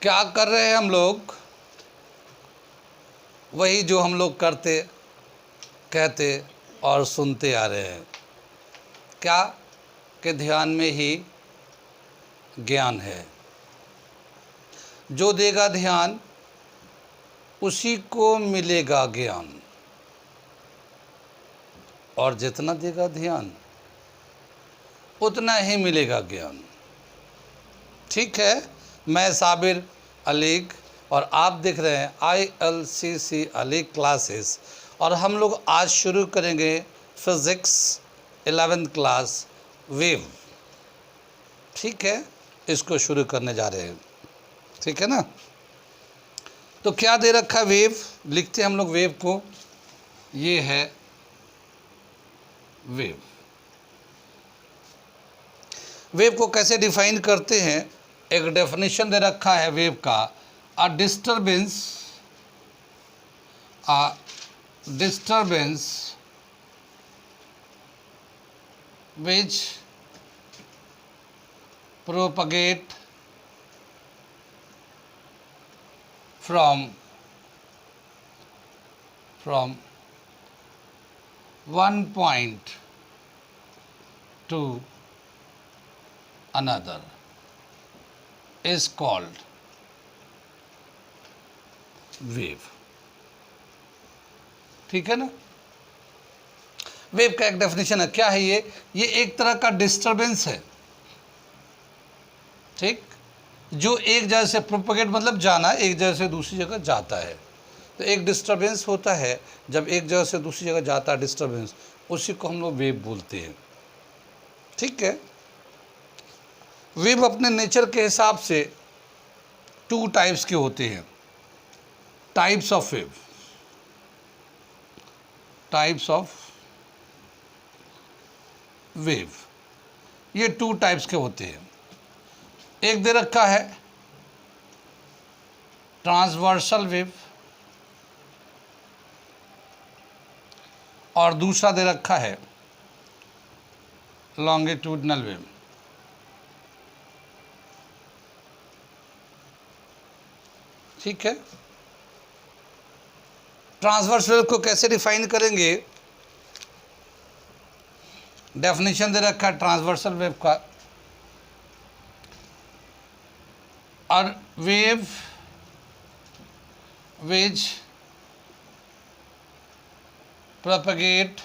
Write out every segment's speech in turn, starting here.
क्या कर रहे हैं हम लोग? वही जो हम लोग करते, कहते और सुनते आ रहे हैं। क्या? कि ध्यान में ही ज्ञान है। जो देगा ध्यान उसी को मिलेगा ज्ञान, और जितना देगा ध्यान उतना ही मिलेगा ज्ञान। ठीक है, मैं साबिर अलीग और आप देख रहे हैं ILCC अलीग क्लासेस, और हम लोग आज शुरू करेंगे फिज़िक्स 11th क्लास वेव। ठीक है, इसको शुरू करने जा रहे हैं। ठीक है ना? तो क्या दे रखा है? वेव। लिखते हैं हम लोग वेव को, ये है वेव। वेव को कैसे डिफाइन करते हैं? एक डेफिनेशन दे रखा है वेव का, a disturbance which propagate from one point to another is called wave। ठीक है ना? वेव का एक डेफिनेशन है। क्या है ये एक तरह का डिस्टरबेंस है। ठीक, जो एक जगह से प्रोपगेट मतलब जाना, एक जगह से दूसरी जगह जाता है। तो एक डिस्टरबेंस होता है जब एक जगह से दूसरी जगह जाता है डिस्टरबेंस, उसी को हम लोग वेव बोलते हैं। ठीक है, वेव अपने नेचर के हिसाब से 2 टाइप्स के होते हैं। Types of wave, types of wave, ये 2 टाइप्स के होते हैं। एक दे रखा है ट्रांसवर्सल वेव, और दूसरा दे रखा है लॉन्गिट्यूडनल वेव। ठीक है, ट्रांसवर्स वेव को कैसे डिफाइन करेंगे? डेफिनेशन दे रखा है ट्रांसवर्सल वेव का, और वेव which propagate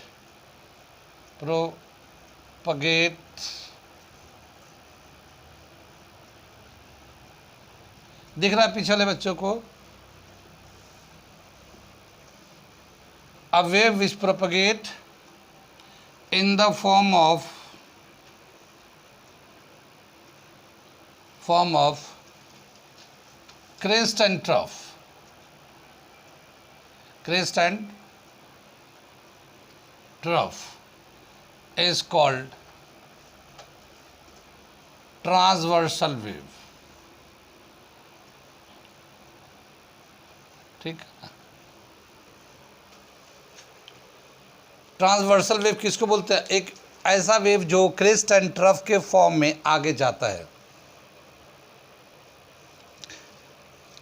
दिख रहा है पीछे वाले बच्चों को? A wave which propagate in the form of crest and trough, crest and trough is called transversal wave। ठीक, ट्रांसवर्सल वेव किसको बोलते हैं? एक ऐसा वेव जो क्रेस्ट एंड ट्रफ के फॉर्म में आगे जाता है।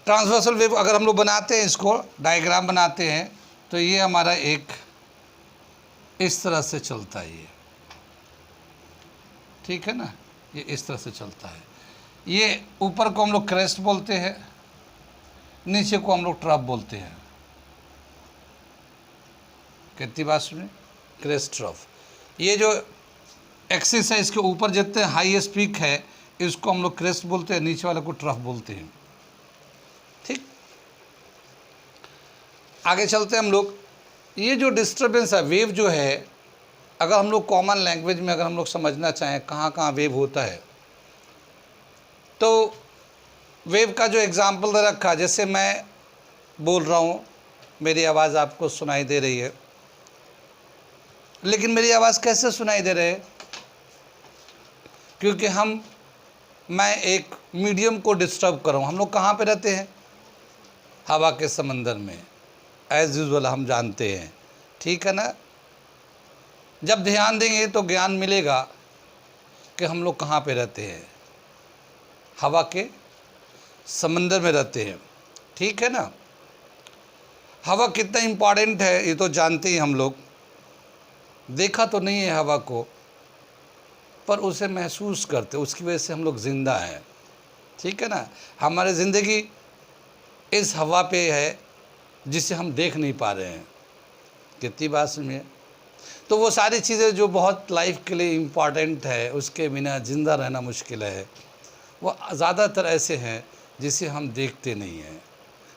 ट्रांसवर्सल वेव अगर हम लोग बनाते हैं, इसको डायग्राम बनाते हैं, तो ये हमारा एक इस तरह से चलता है ये। ठीक है ना? ये इस तरह से चलता है। ये ऊपर को हम लोग क्रेस्ट बोलते हैं, नीचे को हम लोग ट्रफ बोलते हैं। कितनी बात सुने? Crest trough. ये जो एक्सिस है, इसके ऊपर जितने हाईएस्ट पीक है, इसको हम लोग क्रेस्ट बोलते हैं, नीचे वाले को ट्रफ बोलते हैं। ठीक, आगे चलते हैं हम लोग। ये जो डिस्टर्बेंस है, वेव जो है, अगर हम लोग कॉमन लैंग्वेज में अगर हम लोग समझना चाहें कहाँ कहाँ वेव होता है, तो वेव का जो एग्जाम्पल दे रखा, जैसे मैं बोल रहा हूँ, मेरी आवाज़ आपको सुनाई दे रही है, लेकिन मेरी आवाज़ कैसे सुनाई दे रही है? क्योंकि मैं एक मीडियम को डिस्टर्ब कर रहा हूँ। हम लोग कहाँ पे रहते हैं? हवा के समंदर में, एज यूजुअल हम जानते हैं। ठीक है ना? जब ध्यान देंगे तो ज्ञान मिलेगा कि हम लोग कहाँ पे रहते हैं, हवा के समंदर में रहते हैं, ठीक है ना। हवा कितना इम्पॉर्टेंट है ये तो जानते ही हम लोग, देखा तो नहीं है हवा को, पर उसे महसूस करते, उसकी वजह से हम लोग ज़िंदा हैं, ठीक है ना। हमारी ज़िंदगी इस हवा पे है जिसे हम देख नहीं पा रहे हैं, कितनी बात सुनिए। तो वो सारी चीज़ें जो बहुत लाइफ के लिए इम्पॉर्टेंट है, उसके बिना ज़िंदा रहना मुश्किल है, वो ज़्यादातर ऐसे हैं जिसे हम देखते नहीं हैं,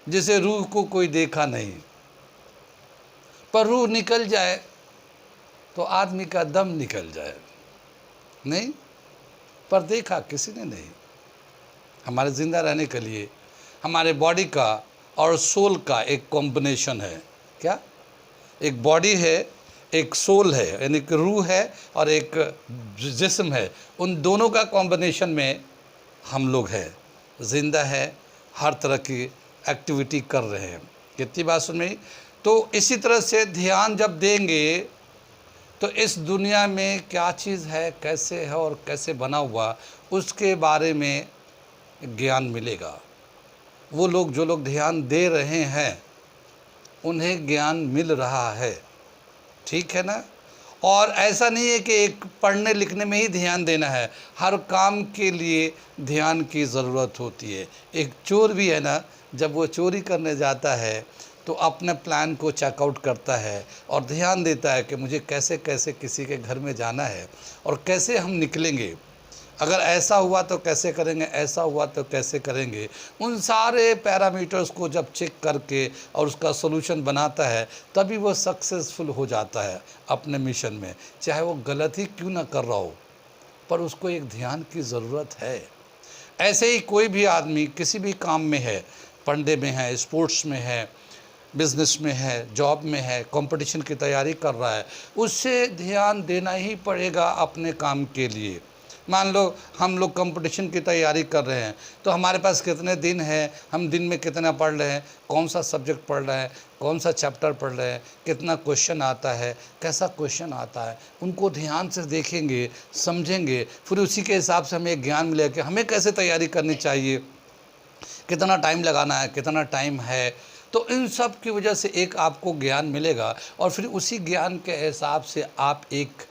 जिसे रूह को कोई देखा नहीं। पर रूह निकल जाए तो आदमी का दम निकल जाए, नहीं, पर देखा किसी ने नहीं। हमारे ज़िंदा रहने के लिए हमारे बॉडी का और सोल का एक कॉम्बिनेशन है। क्या? एक बॉडी है, एक सोल है, यानी कि रूह है, और एक जिस्म है। उन दोनों का कॉम्बिनेशन में हम लोग हैं, ज़िंदा है, हर तरह की एक्टिविटी कर रहे हैं। कितनी बात सुन में। तो इसी तरह से ध्यान जब देंगे तो इस दुनिया में क्या चीज़ है, कैसे है और कैसे बना हुआ, उसके बारे में ज्ञान मिलेगा। वो लोग जो लोग ध्यान दे रहे हैं उन्हें ज्ञान मिल रहा है, ठीक है ना। और ऐसा नहीं है कि एक पढ़ने लिखने में ही ध्यान देना है, हर काम के लिए ध्यान की ज़रूरत होती है। एक चोर भी है ना, जब वो चोरी करने जाता है तो अपने प्लान को चेकआउट करता है और ध्यान देता है कि मुझे कैसे कैसे किसी के घर में जाना है और कैसे हम निकलेंगे, अगर ऐसा हुआ तो कैसे करेंगे, ऐसा हुआ तो कैसे करेंगे। उन सारे पैरामीटर्स को जब चेक करके और उसका सोल्यूशन बनाता है, तभी वो सक्सेसफुल हो जाता है अपने मिशन में, चाहे वो गलत ही क्यों ना कर रहा हो, पर उसको एक ध्यान की ज़रूरत है। ऐसे ही कोई भी आदमी किसी भी काम में है, पढ़ने में है, स्पोर्ट्स में है, बिज़नेस में है, जॉब में है, कंपटीशन की तैयारी कर रहा है, उससे ध्यान देना ही पड़ेगा अपने काम के लिए। मान लो हम लोग कंपटीशन की तैयारी कर रहे हैं, तो हमारे पास कितने दिन हैं, हम दिन में कितना पढ़ रहे हैं, कौन सा सब्जेक्ट पढ़ रहे हैं, कौन सा चैप्टर पढ़ रहे हैं, कितना क्वेश्चन आता है, कैसा क्वेश्चन आता है, उनको ध्यान से देखेंगे, समझेंगे, फिर उसी के हिसाब से हमें ज्ञान मिलेगा कि हमें कैसे तैयारी करनी चाहिए, कितना टाइम लगाना है, कितना टाइम है। तो इन सब की वजह से एक आपको ज्ञान मिलेगा और फिर उसी ज्ञान के हिसाब से आप एक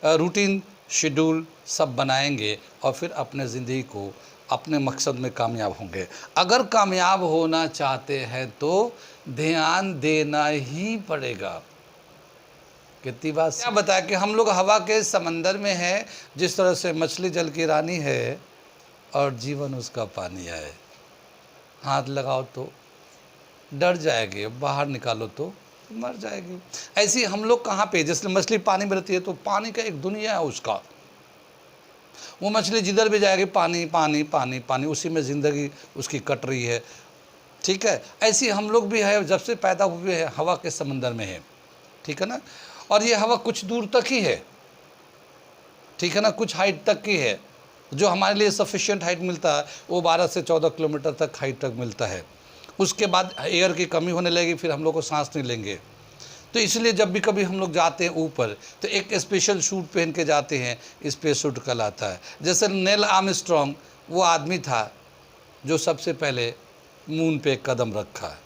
रूटीन शेड्यूल सब बनाएंगे और फिर अपने ज़िंदगी को अपने मकसद में कामयाब होंगे। अगर कामयाब होना चाहते हैं तो ध्यान देना ही पड़ेगा। कितनी बात क्या बताया कि हम लोग हवा के समंदर में हैं, जिस तरह से मछली जल की रानी है और जीवन उसका पानी है। हाथ लगाओ तो डर जाएगी, बाहर निकालो तो मर जाएगी। ऐसी हम लोग कहाँ पे, जैसे मछली पानी में रहती है तो पानी का एक दुनिया है उसका, वो मछली जिधर भी जाएगी पानी पानी पानी पानी, उसी में ज़िंदगी उसकी कट रही है, ठीक है। ऐसी हम लोग भी है, जब से पैदा हुए हैं हवा के समंदर में है, ठीक है ना। और ये हवा कुछ दूर तक ही है, ठीक है ना, कुछ हाइट तक की है। जो हमारे लिए सफिशिएंट हाइट मिलता है वो 12 से 14 किलोमीटर तक हाइट तक मिलता है। उसके बाद एयर की कमी होने लगेगी, फिर हम लोग को सांस नहीं लेंगे। तो इसलिए जब भी कभी हम लोग जाते हैं ऊपर तो एक स्पेशल सूट पहन के जाते हैं, स्पेस सूट कहलाता है। जैसे नील आर्मस्ट्रांग वो आदमी था जो सबसे पहले मून पे कदम रखा है,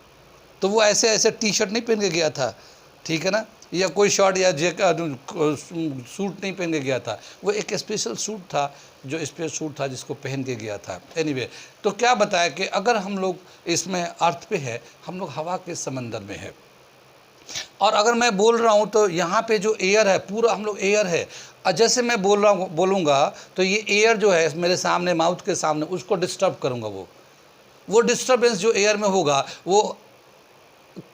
तो वो ऐसे ऐसे टी शर्ट नहीं पहन के गया था, ठीक है ना, या कोई शर्ट या सूट नहीं पहन के गया था, वो एक स्पेशल सूट था, जो स्पेशल सूट था जिसको पहन के गया था। एनीवे, तो क्या बताया कि अगर हम लोग इसमें अर्थ पे है, हम लोग हवा के समंदर में है। और अगर मैं बोल रहा हूँ तो यहाँ पे जो एयर है पूरा हम लोग एयर है, और जैसे मैं बोलूँगा तो ये एयर जो है मेरे सामने, माउथ के सामने, उसको डिस्टर्ब करूँगा, वो डिस्टर्बेंस जो एयर में होगा वो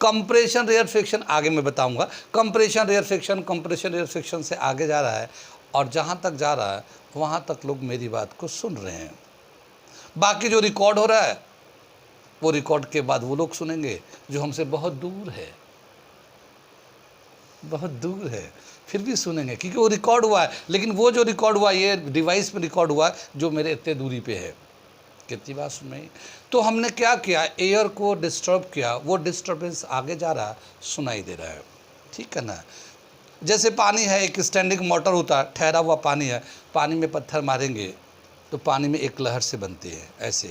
कंप्रेशन रेयरफिक्शन, आगे मैं बताऊंगा। कंप्रेशन रेयरफिक्शन से आगे जा रहा है, और जहाँ तक जा रहा है वहाँ तक लोग मेरी बात को सुन रहे हैं। बाकी जो रिकॉर्ड हो रहा है वो रिकॉर्ड के बाद वो लोग सुनेंगे जो हमसे बहुत दूर है, बहुत दूर है, फिर भी सुनेंगे क्योंकि वो रिकॉर्ड हुआ है। लेकिन वो जो रिकॉर्ड हुआ ये डिवाइस में रिकॉर्ड हुआ जो मेरे इतने दूरी पे है। कितनी बात सुन में। तो हमने क्या किया, एयर को डिस्टर्ब किया, वो डिस्टर्बेंस आगे जा रहा, सुनाई दे रहा है, ठीक है ना। जैसे पानी है, एक स्टैंडिंग मोटर होता है, ठहरा हुआ पानी है, पानी में पत्थर मारेंगे तो पानी में एक लहर से बनती है ऐसे,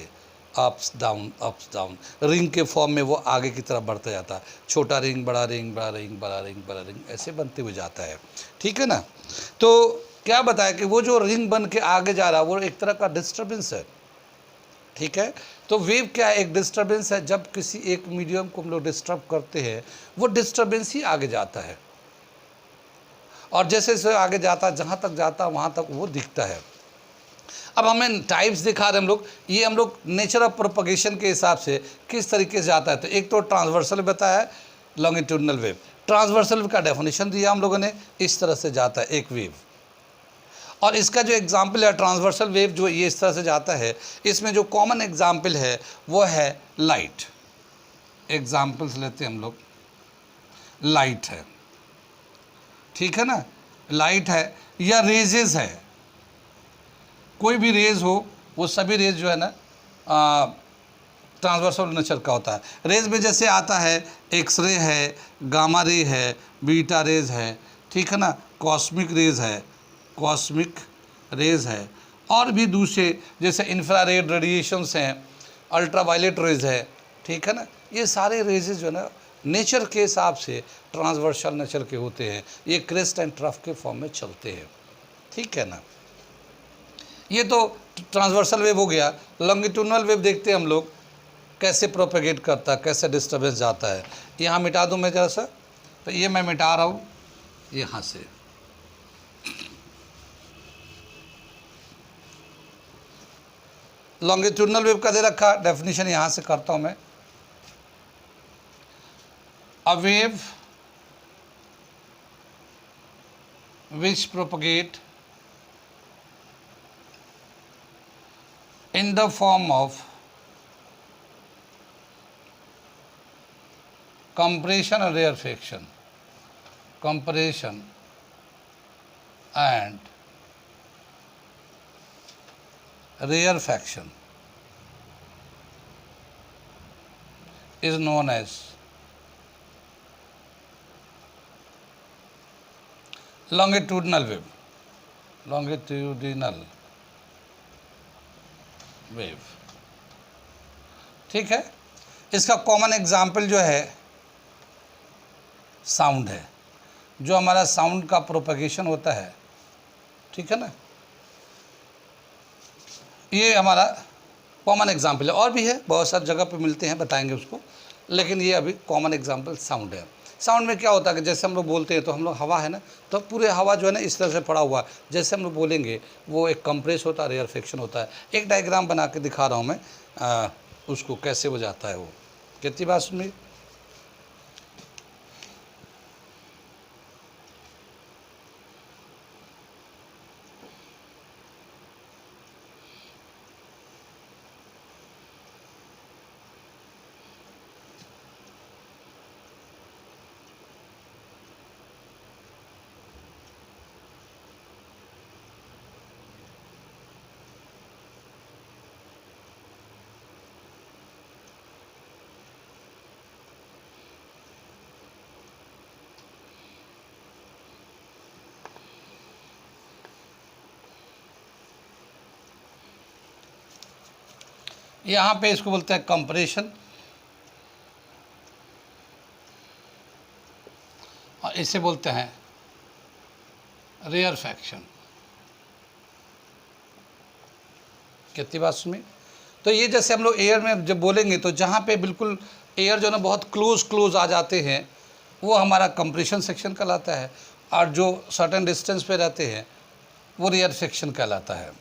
अप्स डाउन, रिंग के फॉर्म में वो आगे की तरफ बढ़ता जाता है, छोटा रिंग बड़ा रिंग बड़ा रिंग बड़ा रिंग बड़ा रिंग, ऐसे बनते हुए जाता है। ठीक है ना। तो क्या बताया कि वो जो रिंग बन के आगे जा रहा है वो एक तरह का डिस्टर्बेंस है। ठीक है। तो वेव क्या है, एक डिस्टर्बेंस है। जब किसी एक मीडियम को हम लोग डिस्टर्ब करते हैं वो डिस्टर्बेंस ही आगे जाता है, और जैसे जैसे आगे जाता, जहाँ तक जाता वहाँ तक वो दिखता है। अब हमें टाइप्स दिखा रहे हम लोग, ये हम लोग नेचर ऑफ प्रोपगेशन के हिसाब से किस तरीके से जाता है। तो एक तो ट्रांसवर्सल बताया है, लॉन्गिट्यूडनल वेव। ट्रांसवर्सल का डेफिनेशन दिया हम लोगों ने, इस तरह से जाता है एक वेव। और इसका जो एग्जाम्पल है ट्रांसवर्सल वेव जो ये इस तरह से जाता है, इसमें जो कॉमन एग्जाम्पल है वो है लाइट। एग्जाम्पल्स लेते हैं हम लोग, लाइट है, ठीक है ना, लाइट है या रेजेस है, कोई भी रेज हो, वो सभी रेज जो है ना ट्रांसवर्सल नेचर का होता है। रेज में जैसे आता है एक्सरे है, गामा रे है, बीटा रेज है, ठीक है ना, कॉस्मिक रेज है, कॉस्मिक रेज है, और भी दूसरे जैसे इंफ्रारेड रेडिएशंस हैं, अल्ट्रावायलेट रेज है, ठीक है ना। ये सारे रेजेस जो है ना नेचर के हिसाब से ट्रांसवर्सल नेचर के होते हैं, ये क्रेस्ट एंड ट्रफ के फॉर्म में चलते हैं। ठीक है ना। ये तो ट्रांसवर्सल वेव हो गया। लॉन्गिट्यूडनल वेव देखते हैं हम लोग कैसे प्रोपेगेट करता है, कैसे डिस्टर्बेंस जाता है। यहाँ मिटा दूँ मैं जरा सा, तो ये मैं मिटा रहा हूँ यहाँ से। लॉन्गिट्यूडनल वेव का दे रखा, डेफिनेशन यहाँ से करता हूँ मैं। A wave which propagate in the form of compression and rarefaction, compression and rarefaction is known as longitudinal wave, longitudinal wave. ठीक है। इसका कॉमन एग्जाम्पल जो है साउंड है, जो हमारा साउंड का प्रोपगेशन होता है, ठीक है ना, ये हमारा कॉमन एग्जाम्पल है। और भी है, बहुत सारी जगह पे मिलते हैं, बताएंगे उसको, लेकिन ये अभी कॉमन एग्जाम्पल साउंड है। साउंड में क्या होता है कि जैसे हम लोग बोलते हैं तो हम लोग हवा है ना, तो पूरे हवा जो है ना इस तरह से पड़ा हुआ है, जैसे हम लोग बोलेंगे वो एक कंप्रेस होता है, रेयरफेक्शन होता है। एक डायग्राम बना के दिखा रहा हूँ मैं उसको कैसे हो जाता है वो। कितनी बात सुनिए। यहाँ पे इसको बोलते हैं कंप्रेशन, और इसे बोलते हैं रेयरफेक्शन। कितनी बात सुनी। तो ये जैसे हम लोग एयर में जब बोलेंगे तो जहाँ पे बिल्कुल एयर जो है ना बहुत क्लोज आ जाते हैं वो हमारा कंप्रेशन सेक्शन कहलाता है, और जो सर्टेन डिस्टेंस पे रहते हैं वो रेयरफेक्शन कहलाता है।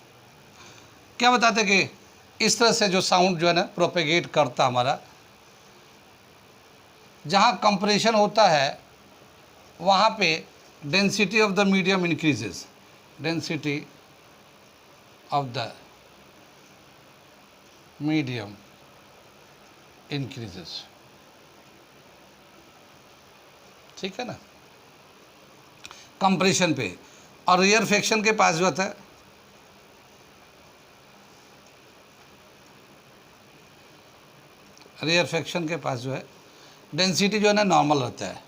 क्या बताते कि इस तरह से जो साउंड जो है ना प्रोपेगेट करता हमारा, जहाँ कंप्रेशन होता है वहाँ पे density of the medium increases, density of the medium increases. ठीक है ना, कंप्रेशन पे। और रेयरफेक्शन के पास जो होता है, रेयरफेक्शन के पास जो है डेंसिटी जो है ना नॉर्मल रहता है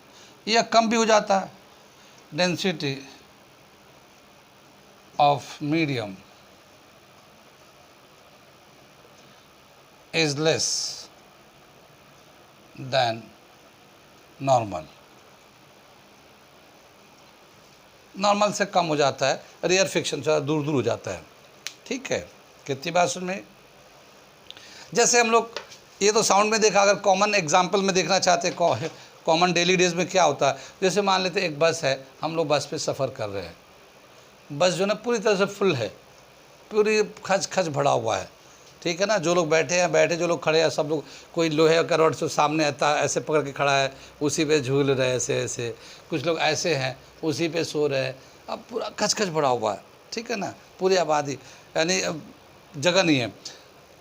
या कम भी हो जाता है। Density of medium is less than normal, normal से कम हो जाता है, रेयर फ्रिक्शन से दूर दूर हो जाता है। ठीक है, कितनी बात सुन में। जैसे हम लोग ये तो साउंड में देखा, अगर कॉमन एग्जांपल में देखना चाहते हैं कॉमन डेली डेज में क्या होता है, जैसे मान लेते एक बस है, हम लोग बस पे सफ़र कर रहे हैं, बस जो ना पूरी तरह से फुल है, पूरी खच खच भरा हुआ है। ठीक है ना, जो लोग बैठे हैं बैठे, जो लोग खड़े हैं सब लोग, कोई लोहे का रॉड से सामने आता है ऐसे पकड़ के खड़ा है, उसी पे झूल रहे हैं ऐसे ऐसे, कुछ लोग ऐसे हैं उसी पे सो रहे हैं। अब पूरा खच खच भरा हुआ है, ठीक है ना, पूरी आबादी, यानी जगह नहीं है।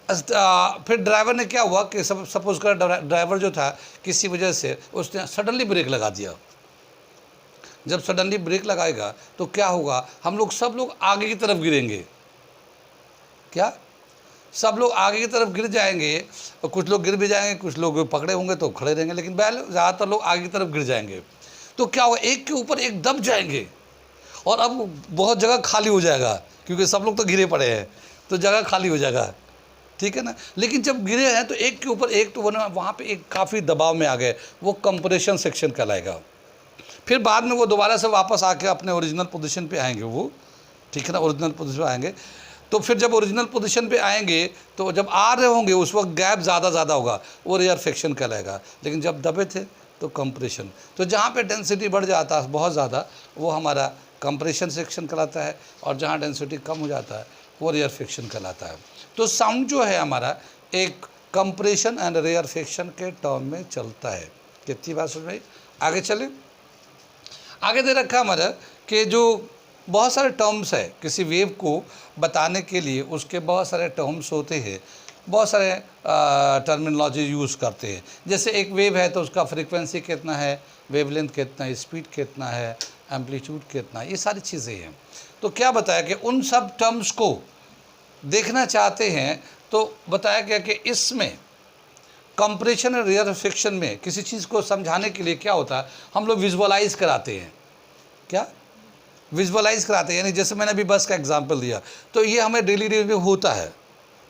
फिर ड्राइवर ने क्या हुआ कि सपोज कर ड्राइवर जो था किसी वजह से उसने सडनली ब्रेक लगा दिया। जब सडनली ब्रेक लगाएगा तो क्या होगा, हम लोग सब लोग आगे की तरफ गिरेंगे। क्या सब लोग आगे की तरफ गिर जाएंगे, और कुछ लोग गिर भी जाएंगे, कुछ लोग पकड़े होंगे तो खड़े रहेंगे, लेकिन ज़्यादातर लोग आगे की तरफ गिर जाएंगे। तो क्या होगा, एक के ऊपर एक दब जाएंगे, और अब बहुत जगह खाली हो जाएगा, क्योंकि सब लोग तो गिरे पड़े हैं तो जगह खाली हो जाएगा। ठीक है ना, लेकिन जब गिरे हैं तो एक के ऊपर एक, तो वहाँ पे एक काफ़ी दबाव में आ गए, वो कंप्रेशन सेक्शन कहलाएगा। फिर बाद में वो दोबारा से वापस आके अपने ओरिजिनल पोजीशन पे आएंगे वो। ठीक है ना, ओरिजिनल पोजीशन पे आएंगे। तो फिर जब ओरिजिनल पोजीशन पे आएंगे तो जब आ रहे होंगे उस वक्त गैप ज़्यादा होगा, वो रेयरफिक्शन कहलाएगा। लेकिन जब दबे थे तो कंप्रेशन। तो जहाँ पे डेंसिटी बढ़ जाता है बहुत ज़्यादा, वो हमारा कंप्रेशन सेक्शन कहलाता है, और जहाँ डेंसिटी कम हो जाता है वो रेयरफिक्शन कहलाता है। तो साउंड जो है हमारा एक कंप्रेशन एंड रेयरफिक्शन के टर्म में चलता है। कितनी बात सुन रही, आगे चले। आगे दे रखा हमारा कि जो बहुत सारे टर्म्स है, किसी वेव को बताने के लिए उसके बहुत सारे टर्म्स होते हैं, बहुत सारे टर्मिनोलॉजी यूज़ करते हैं। जैसे एक वेव है तो उसका फ्रीक्वेंसी कितना है, वेवलेंथ कितना है, स्पीड कितना है, एम्पलीट्यूड कितना है, ये सारी चीज़ें हैं। तो क्या बताया कि उन सब टर्म्स को देखना चाहते हैं तो बताया गया कि इसमें कंप्रेशन और रेयरफिक्शन में किसी चीज़ को समझाने के लिए क्या होता है, हम लोग विजुअलाइज कराते हैं। क्या विजुअलाइज कराते हैं, यानी जैसे मैंने अभी बस का एग्जांपल दिया, तो ये हमें डेली डेली में होता है,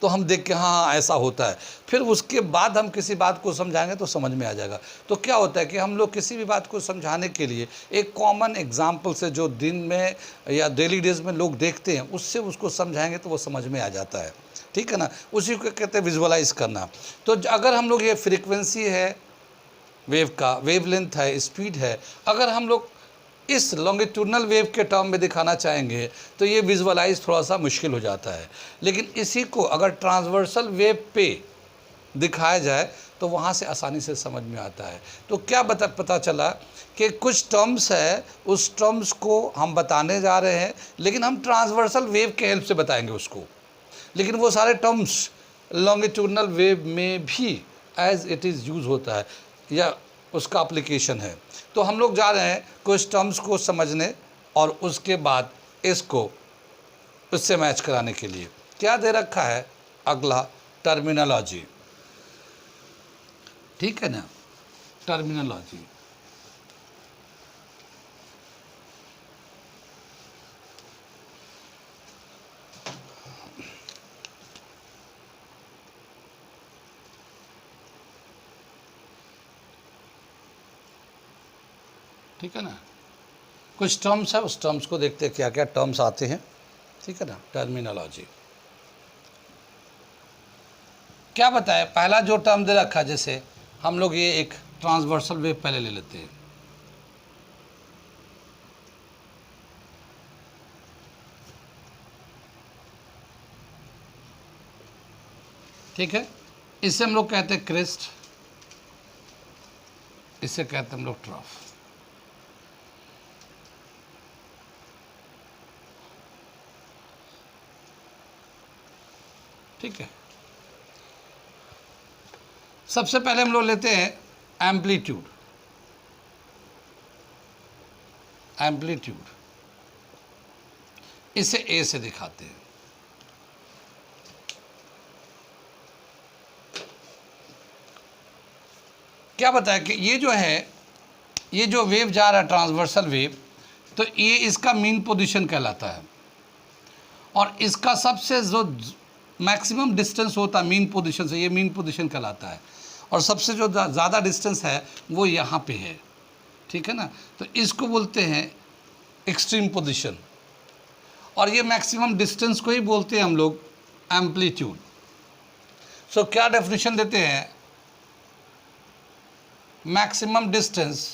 तो हम देख के हाँ ऐसा होता है, फिर उसके बाद हम किसी बात को समझाएंगे तो समझ में आ जाएगा। तो क्या होता है कि हम लोग किसी भी बात को समझाने के लिए एक कॉमन एग्जाम्पल से, जो दिन में या डेली डेज में लोग देखते हैं, उससे उसको समझाएंगे तो वो समझ में आ जाता है। ठीक है ना, उसी को कहते हैं विजुअलाइज करना। तो अगर हम लोग ये फ्रीक्वेंसी है वेव का, वेवलेंथ है, स्पीड है, अगर हम लोग इस लॉन्गिट्यूडनल वेव के टर्म में दिखाना चाहेंगे तो ये विजुअलाइज थोड़ा सा मुश्किल हो जाता है। लेकिन इसी को अगर ट्रांसवर्सल वेव पे दिखाया जाए तो वहाँ से आसानी से समझ में आता है। तो क्या पता चला कि कुछ टर्म्स है, उस टर्म्स को हम बताने जा रहे हैं, लेकिन हम ट्रांसवर्सल वेव के हेल्प से बताएंगे उसको। लेकिन वो सारे टर्म्स लॉन्गिट्यूडनल वेव में भी एज इट इज़ यूज़ होता है, या उसका एप्लीकेशन है। तो हम लोग जा रहे हैं कुछ टर्म्स को समझने, और उसके बाद इसको उससे मैच कराने के लिए क्या दे रखा है, अगला टर्मिनोलॉजी। ठीक है ना, टर्मिनोलॉजी। ठीक है ना, कुछ टर्म्स है, उस टर्म्स को देखते हैं क्या क्या टर्म्स आते हैं। ठीक है ना, टर्मिनोलॉजी क्या बताए। पहला जो टर्म दे रखा है, जैसे हम लोग ये एक ट्रांसवर्सल वेव पहले ले लेते हैं। ठीक है, इसे हम लोग कहते हैं क्रेस्ट, इसे कहते हैं हम लोग ट्रफ। ठीक है, सबसे पहले हम लोग लेते हैं एम्पलीट्यूड। एम्पलीट्यूड इसे ए से दिखाते हैं। क्या बताया कि ये जो है, ये जो वेव जा रहा है ट्रांसवर्सल वेव, तो ये इसका मीन पोजीशन कहलाता है, और इसका सबसे जो मैक्सिमम डिस्टेंस होता है मीन पोजीशन से, ये मीन पोजीशन कहलाता है। और सबसे जो ज़्यादा डिस्टेंस है वो यहाँ पे है, ठीक है ना, तो इसको बोलते हैं एक्सट्रीम पोजीशन। और ये मैक्सिमम डिस्टेंस को ही बोलते हैं हम लोग एम्पलीट्यूड। सो क्या डेफिनेशन देते हैं, maximum distance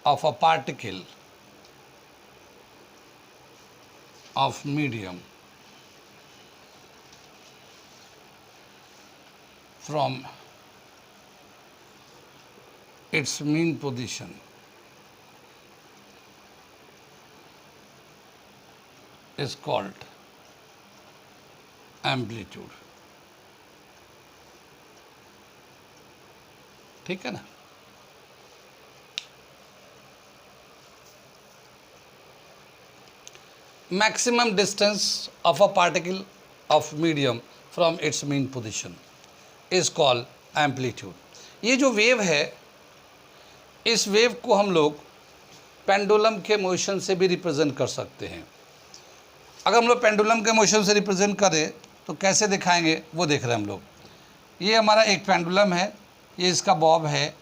of a particle of medium from its mean position is called amplitude। ठीक है ना। Maximum distance of a particle of medium from its mean position is called amplitude. ये जो वेव है, इस वेव को हम लोग पेंडुलम के मोशन से भी रिप्रेजेंट कर सकते हैं। अगर हम लोग पेंडुलम के मोशन से रिप्रेजेंट करें तो कैसे दिखाएंगे वो देख रहे हैं हम लोग। ये हमारा एक पेंडुलम है, ये इसका बॉब है,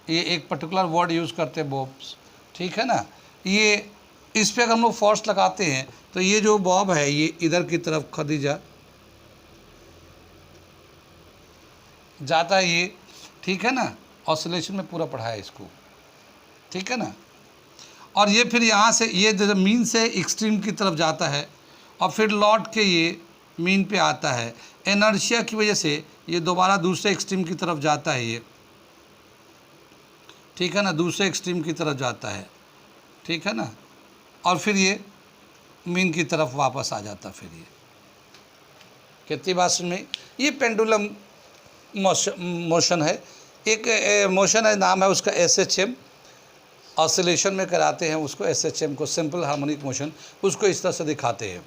ये एक पर्टिकुलर वर्ड यूज़ करते हैं बॉब्स, ठीक है ना। ये इस पर अगर हम लोग फोर्स लगाते हैं तो ये जो बॉब है ये इधर की तरफ खदीजा जाता है ये, ठीक है ना, ऑसिलेशन में पूरा पढ़ा है इसको, ठीक है ना। और ये फिर यहाँ से ये मीन से एक्सट्रीम की तरफ जाता है और फिर लौट के ये मीन पे आता है। इनर्शिया की वजह से ये दोबारा दूसरे एक्सट्रीम की तरफ जाता है ये, ठीक है ना, दूसरे एक्सट्रीम की तरफ जाता है, ठीक है ना, और फिर ये मीन की तरफ वापस आ जाता। फिर ये कितनी बात समझ में। ये पेंडुलम मोशन है, एक मोशन है, नाम है उसका SHM। ऑसिलेशन में कराते हैं उसको, SHM को, सिंपल हार्मोनिक मोशन, उसको इस तरह से दिखाते हैं।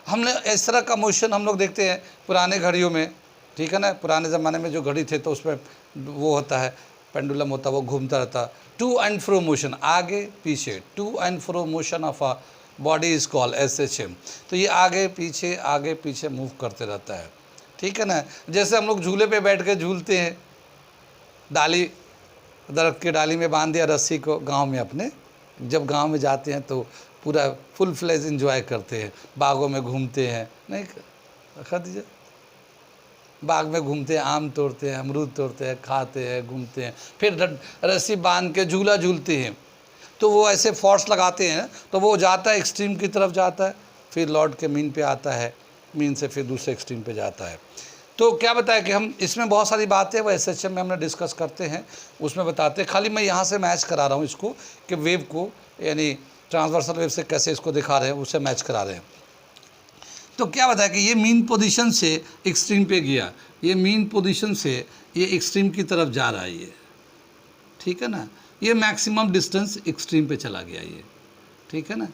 हमने इस तरह का मोशन हम लोग देखते हैं पुराने घड़ियों में, ठीक है ना। पुराने ज़माने में जो घड़ी थे तो उसमें वो होता है, पेंडुलम होता है, वो घूमता रहता, टू एंड फ्रो मोशन, आगे पीछे, to and fro motion of a body is called SHM। तो ये आगे पीछे मूव करते रहता है, ठीक है ना। जैसे हम लोग झूले पे बैठ के झूलते हैं, डाली, दरख्त की डाली में बांध दिया रस्सी को, गांव में अपने जब गांव में जाते हैं तो पूरा फुल फ्लेज एंजॉय करते हैं, बागों में घूमते हैं, नहीं रखा दीजिए, बाग में घूमते हैं, आम तोड़ते हैं, अमरूद तोड़ते हैं, खाते हैं, घूमते हैं, फिर रस्सी बांध के झूला झूलते हैं। तो वो ऐसे फोर्स लगाते हैं तो वो जाता है एक्सट्रीम की तरफ जाता है, फिर लौट के मीन पे आता है, मीन से फिर दूसरे एक्सट्रीम पे जाता है। तो क्या बताया कि हम इसमें बहुत सारी बातें वो SHM में हमने डिस्कस करते हैं, उसमें बताते हैं। खाली मैं यहाँ से मैच करा रहा हूँ इसको कि वेव को, यानी ट्रांसवर्सल वेव से कैसे इसको दिखा रहे हैं, उससे मैच करा रहे हैं। तो क्या बताया कि ये मीन पोजीशन से एक्सट्रीम पे गया, ये मीन पोजीशन से ये एक्सट्रीम की तरफ जा रहा है ये, ठीक है ना। ये मैक्सिमम डिस्टेंस एक्सट्रीम पे चला गया ये, ठीक है ना।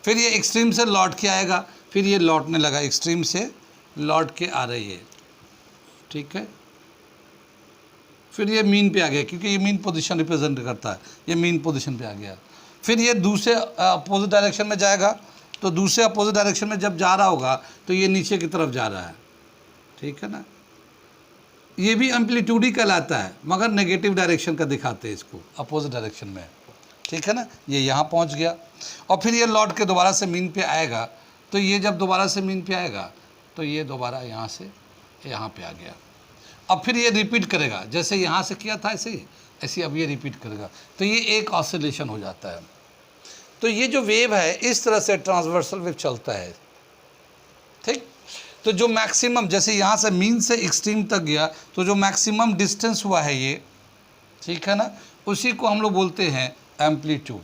फिर ये एक्सट्रीम से लौट के आएगा, फिर ये लौटने लगा, एक्सट्रीम से लौट के आ रही है, ठीक है। फिर ये मीन पे आ गया, क्योंकि ये मीन पोजीशन रिप्रेजेंट करता है, ये मीन पोजीशन पे आ गया। फिर ये दूसरे अपोजिट डायरेक्शन में जाएगा, तो दूसरे अपोजिट डायरेक्शन में जब जा रहा होगा तो ये नीचे की तरफ जा रहा है, ठीक है ना। ये भी एम्पलीट्यूड ही कहलाता है, मगर नेगेटिव डायरेक्शन का दिखाते हैं इसको, अपोजिट डायरेक्शन में, ठीक है ना। ये यहाँ पहुँच गया और फिर ये लौट के दोबारा से मीन पे आएगा, तो ये जब दोबारा से मीन पे आएगा तो ये दोबारा यहाँ से यहाँ पे आ गया। अब फिर ये रिपीट करेगा, जैसे यहाँ से किया था ऐसे अब ये रिपीट करेगा, तो ये एक ऑसिलेशन हो जाता है। तो ये जो वेव है इस तरह से ट्रांसवर्सल वेव चलता है, ठीक। तो जो मैक्सिमम, जैसे यहाँ से मीन से एक्सट्रीम तक गया, तो जो मैक्सिमम डिस्टेंस हुआ है ये, ठीक है ना, उसी को हम लोग बोलते हैं एम्पलीट्यूड,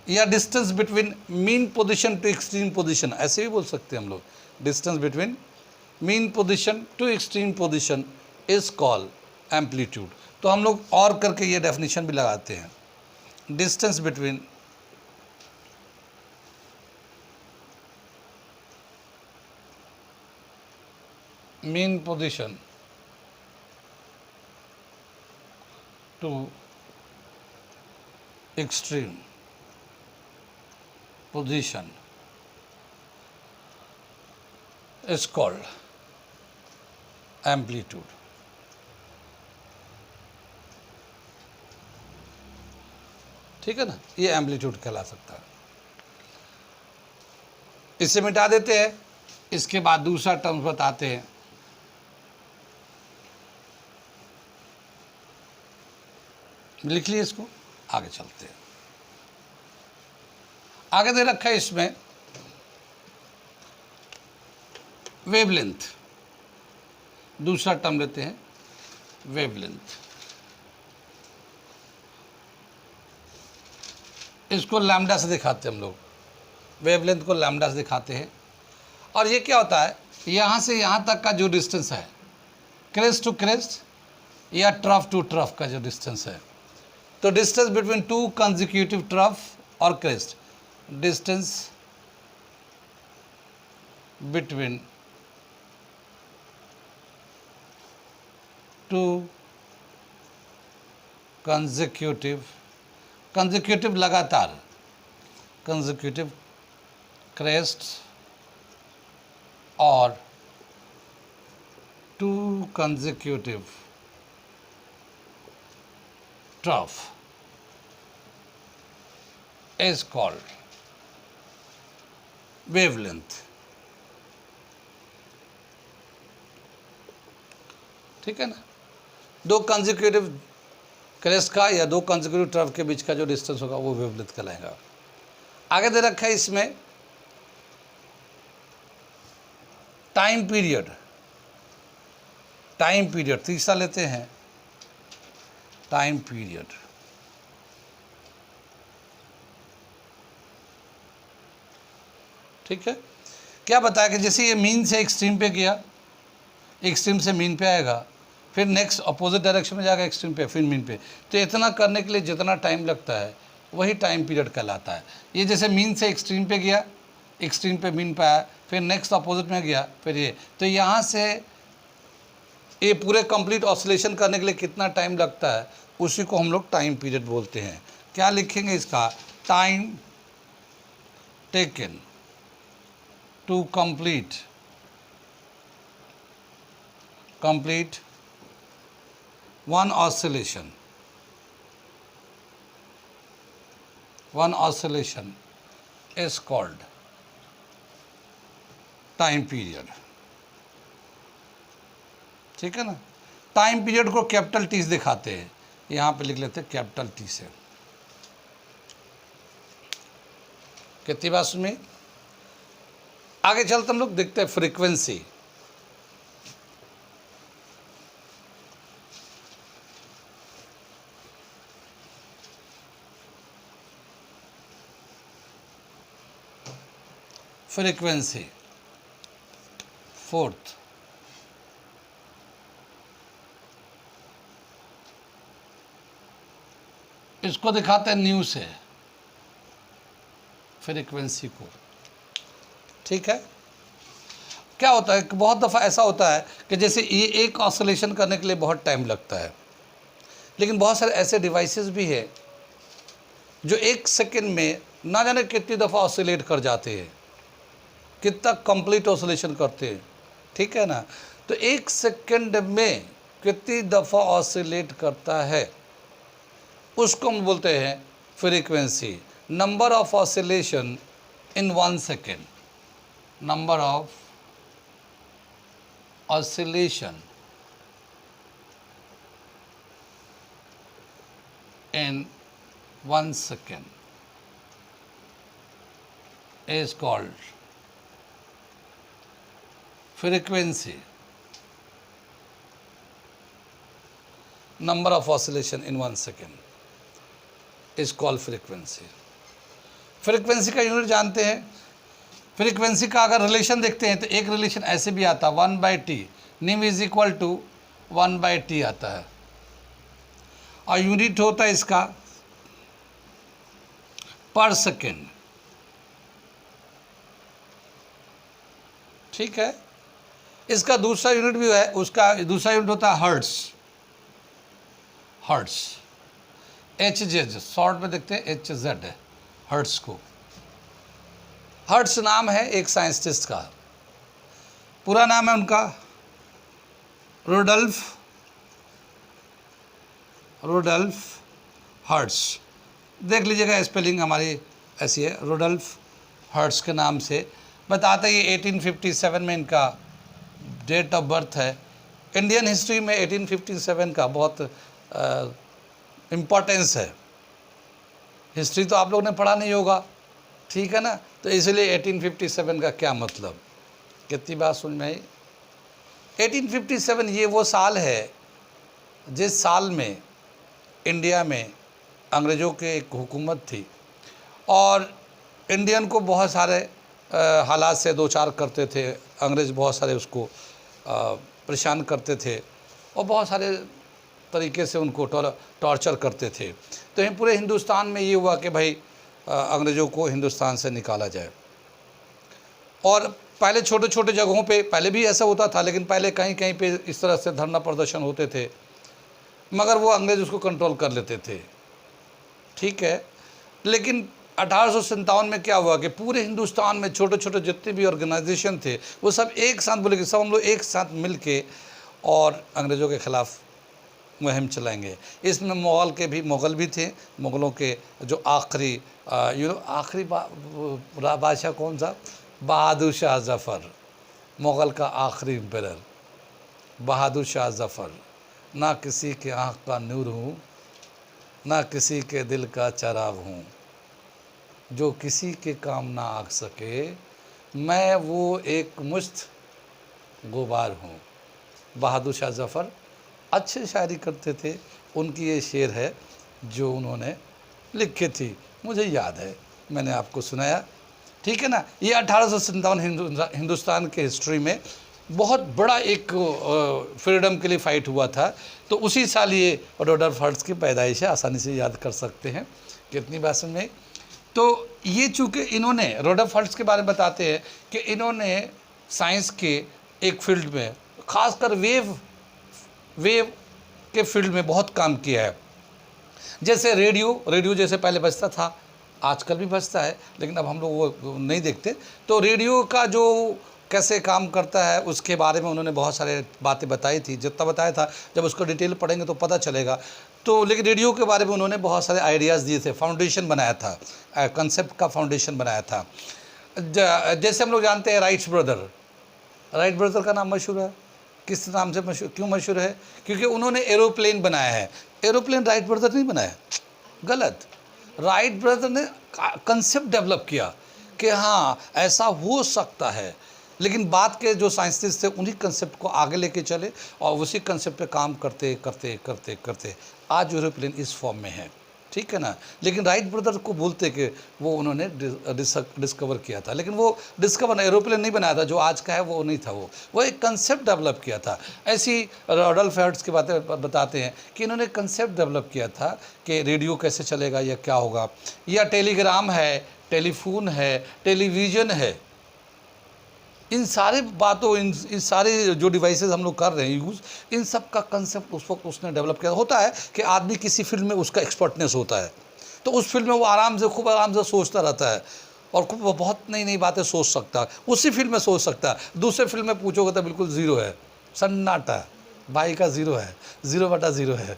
या distance between mean position to extreme position, ऐसे भी बोल सकते हैं हम लोग। Distance between mean position to extreme position is called amplitude. तो हम लोग और करके ये डेफिनेशन भी लगाते हैं, distance between mean position to extreme position is called amplitude. ठीक है ना, ये एम्पलीट्यूड कहला सकता है। इसे मिटा देते हैं, इसके बाद दूसरा टर्म बताते हैं। लिख लिए इसको, आगे चलते हैं। आगे दे रखा है इसमें वेवलेंथ, दूसरा टर्म लेते हैं वेवलेंथ। इसको लैम्डा से दिखाते हैं हम लोग, वेवलेंथ को लैम्डा से दिखाते हैं। और ये क्या होता है, यहाँ से यहाँ तक का जो डिस्टेंस है, क्रेस्ट टू क्रेस्ट या ट्रफ टू ट्रफ का जो डिस्टेंस है, तो distance between two consecutive trough और crest, distance between two consecutive लगातार, कंसेक्यूटिव क्रेस्ट और two consecutive trough is called wavelength। ठीक है ना, दो कंसेक्यूटिव क्रेस्ट का या दो कंसेक्यूटिव ट्रफ के बीच का जो डिस्टेंस होगा वो वेवलेंथ कहलाएगा। आगे दे रखा है इसमें टाइम पीरियड, टाइम पीरियड तीसरा लेते हैं, टाइम पीरियड। ठीक है, क्या बताया कि जैसे ये मीन से एक्सट्रीम पे गया, एक्सट्रीम से मीन पे आएगा, फिर नेक्स्ट अपोजिट डायरेक्शन में जाएगा एक्सट्रीम पे, फिर मीन पे, तो इतना करने के लिए जितना टाइम लगता है वही टाइम पीरियड कहलाता है। ये जैसे मीन से एक्सट्रीम पे गया, एक्सट्रीम पे मीन पे आया, फिर नेक्स्ट अपोजिट में गया, फिर ये, तो यहाँ से ये पूरे कंप्लीट ऑसिलेशन करने के लिए कितना टाइम लगता है उसी को हम लोग टाइम पीरियड बोलते हैं। क्या लिखेंगे इसका, time taken to complete one oscillation is called time period। ठीक है ना, टाइम पीरियड को कैपिटल टी से दिखाते हैं, यहाँ पे लिख लेते हैं कैपिटल टी से। कितनी बात सुनी। आगे चलते हम लोग देखते हैं फ्रीक्वेंसी। फ्रीक्वेंसी फोर्थ, इसको दिखाते हैं न्यू से, फ्रीक्वेंसी को। ठीक है, क्या होता है, बहुत दफ़ा ऐसा होता है कि जैसे ये एक ऑसिलेशन करने के लिए बहुत टाइम लगता है, लेकिन बहुत सारे ऐसे डिवाइसेस भी है जो एक सेकंड में ना जाने कितनी दफ़ा ऑसिलेट कर जाते हैं, कितना कंप्लीट ऑसिलेशन करते हैं। ठीक है ना, तो एक सेकंड में कितनी दफ़ा ऑसिलेट करता है उसको हम बोलते हैं frequency. Number of oscillation in 1 second, number of oscillation in 1 second is called frequency। number of oscillation in 1 second is called frequency। Frequency का यूनिट जानते हैं। फ्रीक्वेंसी का अगर रिलेशन देखते हैं तो एक रिलेशन ऐसे भी आता है 1/t, निम इज इक्वल टू 1/t आता है, और यूनिट होता है इसका पर सेकेंड। ठीक है, इसका दूसरा यूनिट भी है, उसका दूसरा यूनिट होता है hertz. Hertz H Z, short में देखते हैं एच जेड है, हर्ट्ज को। हर्ट्ज नाम है एक साइंटिस्ट का, पूरा नाम है उनका रुडोल्फ हर्ट्ज। देख लीजिएगा, स्पेलिंग हमारी ऐसी है, रुडोल्फ हर्ट्ज के नाम से। बताते ये 1857 में इनका डेट ऑफ बर्थ है। इंडियन हिस्ट्री में 1857 का बहुत इम्पोर्टेंस है। हिस्ट्री तो आप लोगों ने पढ़ा नहीं होगा, ठीक है ना, तो इसलिए 1857 का क्या मतलब, कितनी बात समझ में आई। 1857 ये वो साल है जिस साल में इंडिया में अंग्रेज़ों की एक हुकूमत थी और इंडियन को बहुत सारे हालात से दो चार करते थे। अंग्रेज़ बहुत सारे उसको परेशान करते थे और बहुत सारे तरीके से उनको टॉर्चर करते थे। तो ये पूरे हिंदुस्तान में ये हुआ कि भाई अंग्रेज़ों को हिंदुस्तान से निकाला जाए। और पहले छोटे छोटे जगहों पे पहले भी ऐसा होता था, लेकिन पहले कहीं कहीं पे इस तरह से धरना प्रदर्शन होते थे, मगर वो अंग्रेज़ उसको कंट्रोल कर लेते थे, ठीक है। लेकिन 1857 में क्या हुआ कि पूरे हिंदुस्तान में छोटे छोटे जितने भी ऑर्गेनाइजेशन थे वो सब एक साथ बोले कि सब हम लोग एक साथ मिल के और अंग्रेज़ों के ख़िलाफ़ मुहिम चलाएंगे। इसमें मुग़ल भी थे। मुग़लों के जो आखिरी आखिरी बादशाह कौन सा, बहादुर शाह ज़फ़र, मुग़ल का आखिरी एम्परर बहादुर शाह ज़फ़र। ना किसी के आँख का नूर हूँ, ना किसी के दिल का चराग हूँ, जो किसी के काम ना आ सके, मैं वो एक मुश्त गुबार हूँ। बहादुर शाह ज़फ़र अच्छे शायरी करते थे। उनकी ये शेर है जो उन्होंने लिखी थी, मुझे याद है, मैंने आपको सुनाया, ठीक है ना। ये 1857 हिंदुस्तान के हिस्ट्री में बहुत बड़ा एक फ्रीडम के लिए फ़ाइट हुआ था। तो उसी साल ये रुडोल्फ हर्ट्ज की पैदाइश है, आसानी से याद कर सकते हैं, कितनी बात समझ में। तो ये चूँकि इन्होंने रुडोल्फ हर्ट्ज के बारे में बताते हैं कि इन्होंने साइंस के एक फील्ड में, ख़ासकर वेव के फील्ड में बहुत काम किया है। जैसे रेडियो जैसे पहले बजता था, आजकल भी बजता है, लेकिन अब हम लोग वो नहीं देखते। तो रेडियो का जो कैसे काम करता है उसके बारे में उन्होंने बहुत सारे बातें बताई थी। जितना बताया था, जब उसको डिटेल पढ़ेंगे तो पता चलेगा। तो लेकिन रेडियो के बारे में उन्होंने बहुत सारे आइडियाज़ दिए थे, फाउंडेशन बनाया था, कंसेप्ट का फाउंडेशन बनाया था। जैसे हम लोग जानते हैं राइट ब्रदर का नाम मशहूर है। किस नाम से मशहूर, क्यों मशहूर है? क्योंकि उन्होंने एरोप्लेन बनाया है। एरोप्लेन राइट ब्रदर नहीं बनाया, गलत। राइट ब्रदर ने कंसेप्ट डेवलप किया कि हाँ ऐसा हो सकता है, लेकिन बाद के जो साइंटिस्ट थे उन्हीं कंसेप्ट को आगे लेके चले और उसी कंसेप्ट पे काम करते करते करते करते आज एरोप्लेन इस फॉर्म में है, ठीक है ना। लेकिन राइट ब्रदर को बोलते कि वो उन्होंने डिस्कवर किया था, लेकिन वो डिस्कवर एरोप्लेन नहीं बनाया था जो आज का है, वो नहीं था, वो एक कंसेप्ट डेवलप किया था। ऐसी रुडोल्फ हर्ट्ज की बातें बताते हैं कि इन्होंने कंसेप्ट डेवलप किया था कि रेडियो कैसे चलेगा या क्या होगा, या टेलीग्राम है, टेलीफोन है, टेलीविज़न है। इन सारे बातों, इन सारे जो डिवाइसेस हम लोग कर रहे हैं यूज़, इन सब का कंसेप्ट उस वक्त उसने डेवलप किया। होता है कि आदमी किसी फील्ड में उसका एक्सपर्टनेस होता है, तो उस फील्ड में वो खूब आराम से सोचता रहता है और खूब बहुत नई नई बातें सोच सकता है, उसी फील्ड में सोच सकता है। दूसरे फील्ड में पूछोगे तो बिल्कुल ज़ीरो है, सन्नाटा, भाई का ज़ीरो है, 0/0 है।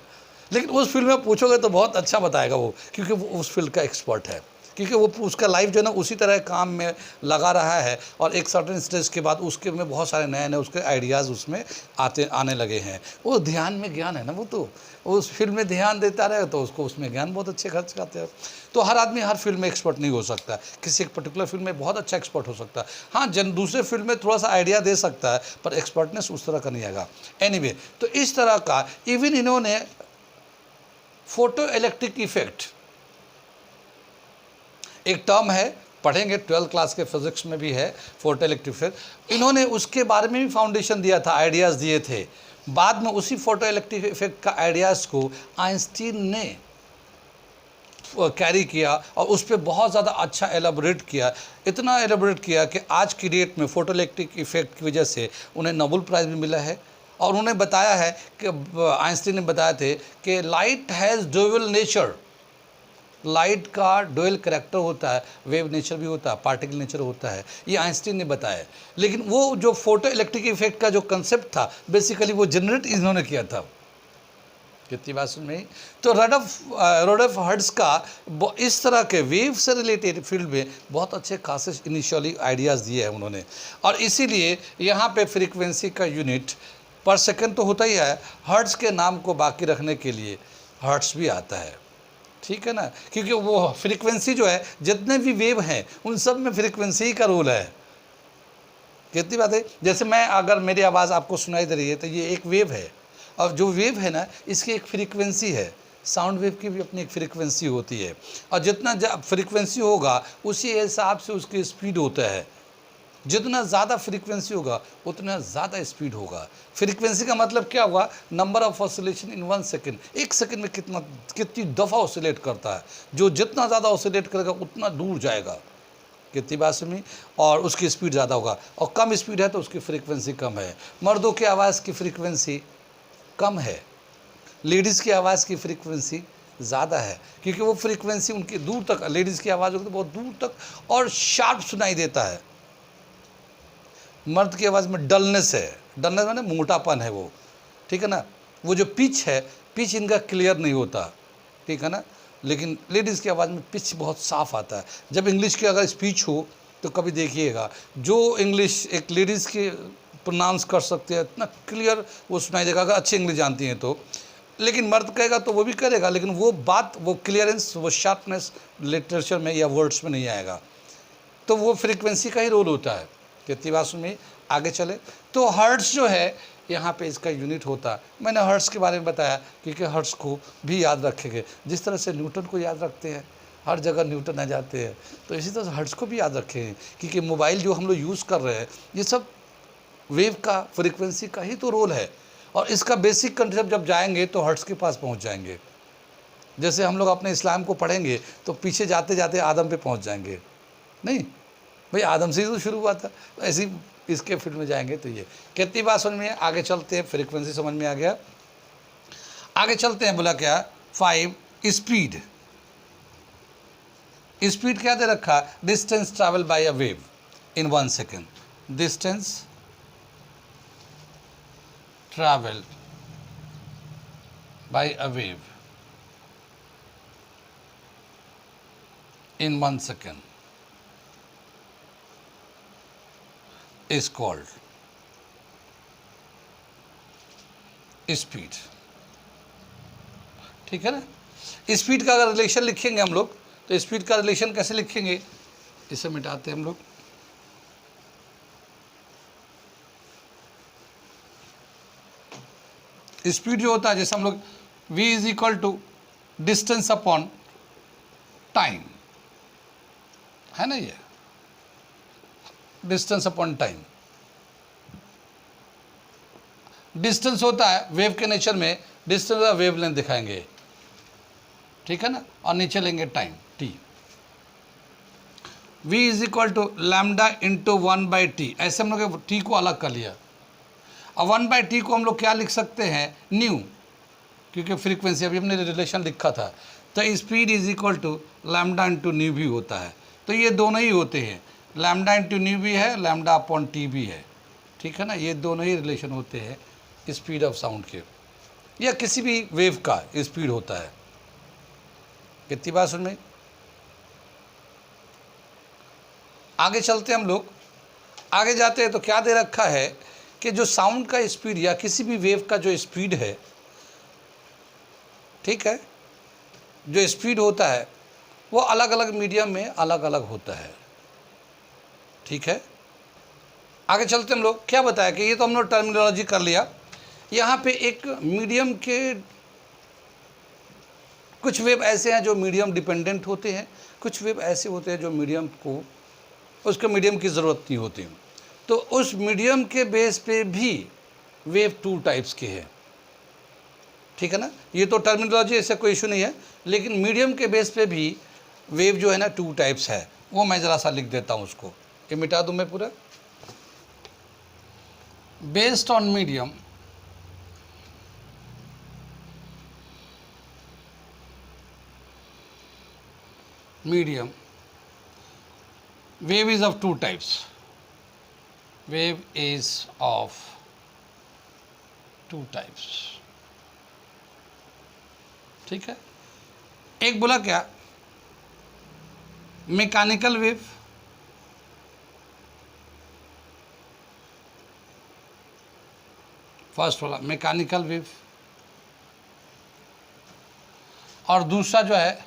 लेकिन उस फील्ड में पूछोगे तो बहुत अच्छा बताएगा वो, क्योंकि वो उस फील्ड का एक्सपर्ट है, क्योंकि वो उसका लाइफ जो है ना उसी तरह काम में लगा रहा है। और एक सर्टेन स्टेज के बाद उसके में बहुत सारे नए नए उसके आइडियाज़ उसमें आने लगे हैं। वो ध्यान में ज्ञान है ना, वो तो उस फील्ड में ध्यान देता रहे तो उसको उसमें ज्ञान बहुत अच्छे खर्च करते हैं। तो हर आदमी हर फील्ड में एक्सपर्ट नहीं हो सकता, किसी एक पर्टिकुलर फील्ड में बहुत अच्छा एक्सपर्ट हो सकता है। हाँ, दूसरे फील्ड में थोड़ा सा आइडिया दे सकता है, पर एक्सपर्टनेस उस तरह का नहीं आएगा। एनीवे, तो इस तरह का इवन इन्होंने फोटो इलेक्ट्रिक इफेक्ट एक टर्म है, पढ़ेंगे 12th क्लास के फिजिक्स में भी है, फोटो इलेक्ट्रिक इफेक्ट। इन्होंने उसके बारे में भी फाउंडेशन दिया था, आइडियाज़ दिए थे। बाद में उसी फोटो इलेक्ट्रिक इफेक्ट का आइडियाज़ को आइंस्टीन ने कैरी किया और उस पर बहुत ज़्यादा अच्छा एलाबोरेट किया, इतना एलाबोरेट किया कि आज की डेट में फोटो इलेक्ट्रिक इफेक्ट की वजह से उन्हें नोबेल प्राइज़ भी मिला है। और उन्होंने बताया है कि आइंस्टीन ने बताया थे कि light has dual nature, light का डुअल कैरेक्टर होता है, वेव नेचर भी होता है, पार्टिकल नेचर होता है, ये आइंस्टीन ने बताया। लेकिन वो जो फोटो इलेक्ट्रिक इफेक्ट का जो कंसेप्ट था बेसिकली वो जनरेट इन्होंने किया था। कितनी बात सुन में। तो रडोल्फ हर्ट्ज का इस तरह के वेव से रिलेटेड फील्ड में बहुत अच्छे खासे इनिशियली आइडियाज़ दिए हैं उन्होंने, और इसीलिए यहाँ पे फ्रीक्वेंसी का यूनिट पर सेकंड तो होता ही है, हर्ट्ज के नाम को बाकी रखने के लिए हर्ट्ज भी आता है, ठीक है ना, क्योंकि वो फ्रीक्वेंसी जो है जितने भी वेव हैं उन सब में फ्रीक्वेंसी का रोल है। कितनी बात है। जैसे मैं अगर मेरी आवाज़ आपको सुनाई दे रही है तो ये एक वेव है, और जो वेव है ना इसकी एक फ्रीक्वेंसी है, साउंड वेव की भी अपनी एक फ्रीक्वेंसी होती है, और जितना फ्रीक्वेंसी होगा उसी हिसाब से उसकी स्पीड होता है। जितना ज़्यादा फ्रीक्वेंसी होगा उतना ज़्यादा स्पीड होगा। फ्रीक्वेंसी का मतलब क्या हुआ, number of oscillation in 1 second, एक सेकेंड में कितनी दफ़ा ऑसिलेट करता है। जो जितना ज़्यादा ऑसिलेट करेगा उतना दूर जाएगा, कितनी बात सुनी, और उसकी स्पीड ज़्यादा होगा, और कम स्पीड है तो उसकी फ्रीक्वेंसी कम है। मर्दों की आवाज़ की फ्रीक्वेंसी कम है, लेडीज़ की आवाज़ की फ्रीक्वेंसी ज़्यादा है, क्योंकि वो फ्रीक्वेंसी उनकी दूर तक, लेडीज़ की आवाज़ होगी तो बहुत दूर तक और शार्प सुनाई देता है। मर्द की आवाज़ में डलनेस है, डलनेस माने मोटापन है वो, ठीक है ना। वो जो पिच है, पिच इनका क्लियर नहीं होता, ठीक है ना। लेकिन लेडीज़ की आवाज़ में पिच बहुत साफ आता है। जब इंग्लिश की अगर स्पीच हो तो कभी देखिएगा, जो इंग्लिश एक लेडीज़ की प्रोनाउंस कर सकते हैं इतना क्लियर वो सुनाई देगा, अगर अच्छी इंग्लिश जानती हैं तो। लेकिन मर्द कहेगा तो वो भी करेगा, लेकिन वो बात, वो क्लियरेंस, वो शार्पनेस लिटरेचर में या वर्ड्स में नहीं आएगा। तो वो फ्रीक्वेंसी का ही रोल होता है। कितनी बात सुनिए, आगे चले तो हर्ट्ज जो है यहाँ पे इसका यूनिट होता है। मैंने हर्ट्ज के बारे में बताया क्योंकि हर्ट्ज को भी याद रखेंगे, जिस तरह से न्यूटन को याद रखते हैं, हर जगह न्यूटन आ जाते हैं, तो इसी तरह से हर्ट्ज को भी याद रखें, क्योंकि मोबाइल जो हम लोग यूज़ कर रहे हैं ये सब वेव का, फ्रीक्वेंसी का ही तो रोल है। और इसका बेसिक कंसेप्ट जब जाएंगे तो हर्ट्ज के पास पहुँच जाएंगे। जैसे हम लोग अपने इस्लाम को पढ़ेंगे तो पीछे जाते जाते आदम पे पहुँच जाएंगे, नहीं भाई आदम से ही तो शुरू हुआ था, तो ऐसी इसके फील्ड में जाएंगे तो ये। कितनी बात समझ में, आगे चलते हैं। फ्रीक्वेंसी समझ में आ गया, आगे चलते हैं। बोला क्या, 5 स्पीड। स्पीड क्या दे रखा, distance travel by a wave in 1 second, distance travel by a wave in 1 second is called speed, ठीक है ना। स्पीड का अगर रिलेशन लिखेंगे हम लोग तो स्पीड का रिलेशन कैसे लिखेंगे, इसे मिटाते हैं हम लोग। स्पीड जो होता है, जैसे हम लोग v is equal to distance upon time, है ना, ये डिस्टेंस अपॉन टाइम। डिस्टेंस होता है वेव के नेचर में, डिस्टेंस का वेव लेंथ दिखाएंगे, ठीक है ना, और नीचे लेंगे time t। v is equal to lambda into 1/t, ऐसे हम लोग t को अलग कर लिया। अब 1/t को हम लोग क्या लिख सकते हैं, न्यू, क्योंकि फ्रीक्वेंसी अभी हमने रिलेशन लिखा था, तो speed is equal to lambda into nu भी होता है। तो ये दोनों ही होते हैं, लैम्डा इंटू न्यू भी है, लैम्डा अपॉन टी भी है, ठीक है ना। ये दोनों ही रिलेशन होते हैं स्पीड ऑफ साउंड के, या किसी भी वेव का स्पीड होता है। कितनी बात सुन में, आगे चलते हैं हम लोग। आगे जाते हैं तो क्या दे रखा है कि जो साउंड का स्पीड या किसी भी वेव का जो स्पीड है, ठीक है, जो स्पीड होता है वो अलग अलग मीडियम में अलग अलग होता है, ठीक है। आगे चलते हम लोग, क्या बताया कि ये तो हम लोग टर्मिनोलॉजी कर लिया। यहाँ पे एक मीडियम के कुछ वेव ऐसे हैं जो मीडियम डिपेंडेंट होते हैं, कुछ वेव ऐसे होते हैं जो मीडियम को, उसके मीडियम की ज़रूरत नहीं होती। तो उस मीडियम के बेस पे भी वेव 2 टाइप्स के हैं, ठीक है ना। ये तो टर्मिनोलॉजी, ऐसा कोई इशू नहीं है, लेकिन मीडियम के बेस पे भी वेव जो है ना 2 टाइप्स है। वो मैं ज़रा सा लिख देता हूँ, उसको ये मिटा दूँ मैं पूरा। Based on medium, medium. Wave is of two types. Wave is of two types. ठीक है, एक बोला क्या, मैकेनिकल वेव, फर्स्ट वाला मैकेनिकल वेव, और दूसरा जो है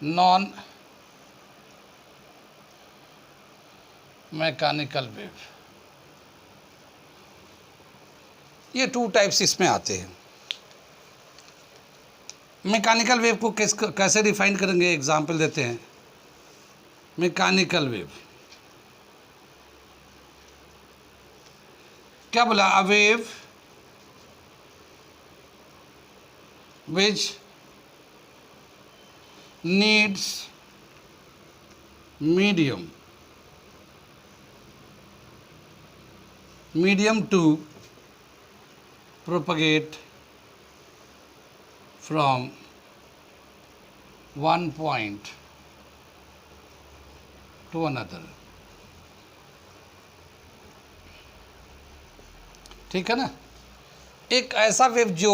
नॉन मैकेनिकल वेव। ये टू टाइप्स इसमें आते हैं। मैकेनिकल वेव को कैसे डिफाइन करेंगे, एग्जाम्पल देते हैं। मैकेनिकल वेव क्या बोला, a wave which needs medium to propagate from one point to another। ठीक है ना, एक ऐसा वेव जो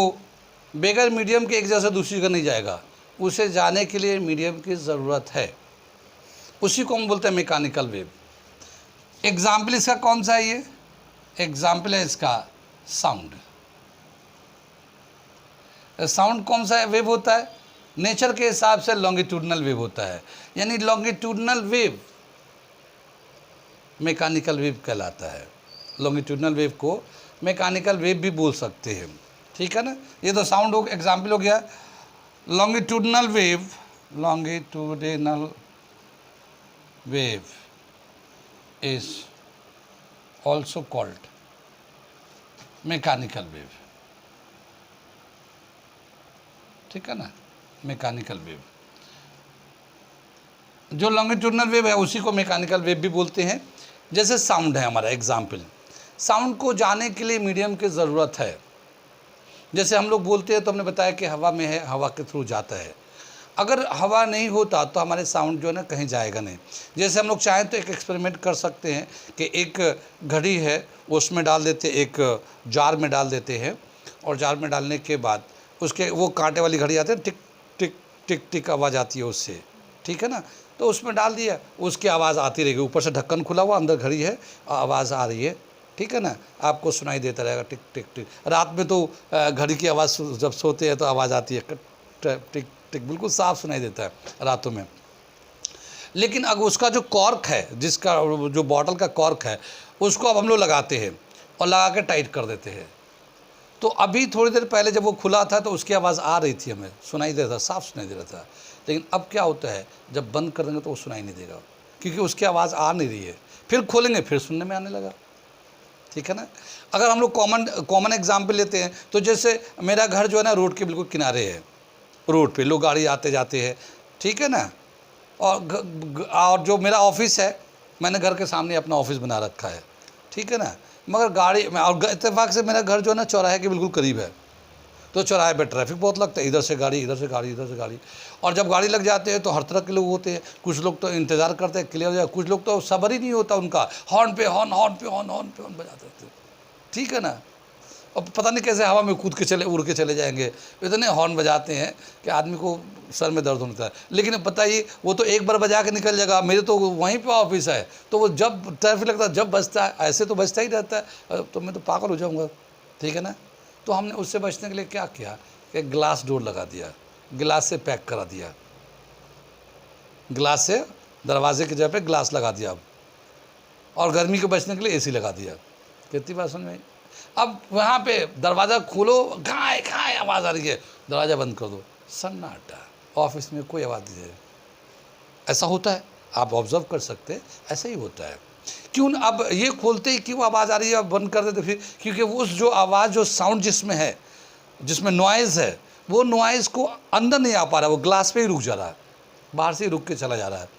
बगैर मीडियम के एक जगह से दूसरी जगह नहीं जाएगा, उसे जाने के लिए मीडियम की ज़रूरत है, उसी को हम बोलते हैं मैकेनिकल वेव। एग्जाम्पल इसका कौन सा है, ये एग्जाम्पल है इसका साउंड। साउंड कौन सा वेव होता है, नेचर के हिसाब से लॉन्गिट्यूडनल वेव होता है, यानी लॉन्गिट्यूडनल वेव मैकेनिकल वेव कहलाता है। लॉन्गिट्यूडनल वेव को मैकेनिकल वेव भी बोल सकते हैं। ठीक है ना, ये तो साउंड हो एग्जाम्पल हो गया। Longitudinal wave is also called mechanical wave। ठीक है ना, मैकेनिकल वेव, जो लॉन्गिट्यूडनल वेव है उसी को मैकेनिकल वेव भी बोलते हैं। जैसे साउंड है हमारा एग्जाम्पल, साउंड को जाने के लिए मीडियम की ज़रूरत है। जैसे हम लोग बोलते हैं तो हमने बताया कि हवा में है, हवा के थ्रू जाता है। अगर हवा नहीं होता तो हमारे साउंड जो है ना कहीं जाएगा नहीं। जैसे हम लोग चाहें तो एक एक्सपेरिमेंट कर सकते हैं कि एक घड़ी है उसमें डाल देते, एक जार में डाल देते हैं, और जार में डालने के बाद उसके वो कांटे वाली घड़ी आती है, टिक टिक टिक टिक आवाज़ आती है उससे। ठीक है ना, तो उसमें डाल दिया, उसकी आवाज़ आती रहेगी, ऊपर से ढक्कन खुला हुआ, अंदर घड़ी है, आवाज़ आ रही है। ठीक है ना, आपको सुनाई देता रहेगा टिक टिक टिक। रात में तो घड़ी की आवाज़ जब सोते हैं तो आवाज़ आती है टिक टिक, बिल्कुल साफ सुनाई देता है रातों में। लेकिन अगर उसका जो कॉर्क है, जिसका जो बॉटल का कॉर्क है, उसको अब हम लोग लगाते हैं और लगा के टाइट कर देते हैं, तो अभी थोड़ी देर पहले जब वो खुला था तो उसकी आवाज़ आ रही थी, हमें सुनाई देता था, साफ सुनाई दे रहा था। लेकिन अब क्या होता है, जब बंद कर देंगे तो वो सुनाई नहीं देगा, क्योंकि उसकी आवाज़ आ नहीं रही है। फिर खोलेंगे फिर सुनने में आने लगा। ठीक है ना, अगर हम लोग कॉमन एग्जाम्पल लेते हैं तो जैसे मेरा घर जो है ना रोड के बिल्कुल किनारे है, रोड पे लोग गाड़ी आते जाते हैं। ठीक है ना, और जो मेरा ऑफिस है, मैंने घर के सामने अपना ऑफिस बना रखा है। ठीक है ना, मगर गाड़ी में, और इत्तेफाक से मेरा घर जो है ना चौराहे के बिल्कुल करीब है, तो चौराहे पे ट्रैफिक बहुत लगता है, इधर से गाड़ी इधर से गाड़ी इधर से गाड़ी। और जब गाड़ी लग जाते हैं तो हर तरह के लोग होते हैं, कुछ लोग तो इंतज़ार करते हैं क्लियर हो जाए, कुछ लोग तो सब्र ही नहीं होता उनका, हॉर्न पे हॉर्न बजाते रहते। ठीक है ना, और पता नहीं कैसे हवा में कूद के चले, उड़ के चले जाएंगे, इतने हॉर्न बजाते हैं कि आदमी को सर में दर्द होता है। लेकिन बताइए, वो तो एक बार बजा के निकल जाएगा, मेरे तो वहीं पे ऑफिस है, तो वो जब ट्रैफिक लगता है जब बजता है, ऐसे तो बजता ही रहता है, तो मैं तो पागल हो जाऊँगा। ठीक है ना, तो हमने उससे बचने के लिए क्या किया कि ग्लास डोर लगा दिया, गिलास से पैक करा दिया, ग्लास से दरवाजे की जगह पे ग्लास लगा दिया। और गर्मी के बचने के लिए एसी लगा दिया। कितनी बात समझ में? अब वहाँ पे दरवाज़ा खोलो, घाय घाय आवाज़ आ रही है, दरवाज़ा बंद कर दो, सन्नाटा, ऑफिस में कोई आवाज़ नहीं है। ऐसा होता है, आप ऑब्जर्व कर सकते हैं, ऐसा ही होता है। क्यों अब ये खोलते ही क्यों आवाज़ आ रही है, अब बंद कर देते फिर, क्योंकि वो जो आवाज़, जो साउंड जिसमें है, जिसमें नॉइज़ है, वो नॉइज़ को अंदर नहीं आ पा रहा, वो ग्लास पे ही रुक जा रहा है, बाहर से ही रुक के चला जा रहा है।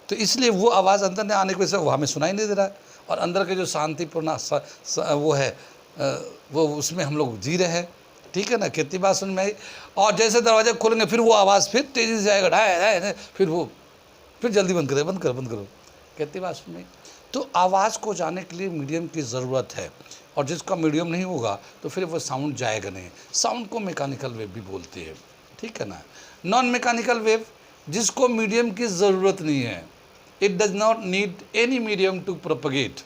तो इसलिए वो आवाज़ अंदर नहीं आने की वजह से वो हमें सुनाई नहीं दे रहा है, और अंदर के जो शांतिपूर्ण वो है, वो उसमें हम लोग जी रहे हैं, ठीक है ना, कितनी बात समझ में आई। और जैसे दरवाजे खोलेंगे फिर वो आवाज़ फिर तेज़ी से आएगा, ढाई ढाई, फिर जल्दी बंद करो, बंद करो, कितनी बात समझ में आई। तो आवाज़ को जाने के लिए मीडियम की ज़रूरत है, और जिसका मीडियम नहीं होगा तो फिर वो साउंड जाएगा नहीं। साउंड को मैकेनिकल वेव भी बोलते हैं, ठीक है ना। नॉन मैकेनिकल वेव, जिसको मीडियम की ज़रूरत नहीं है, it does not need any medium to propagate,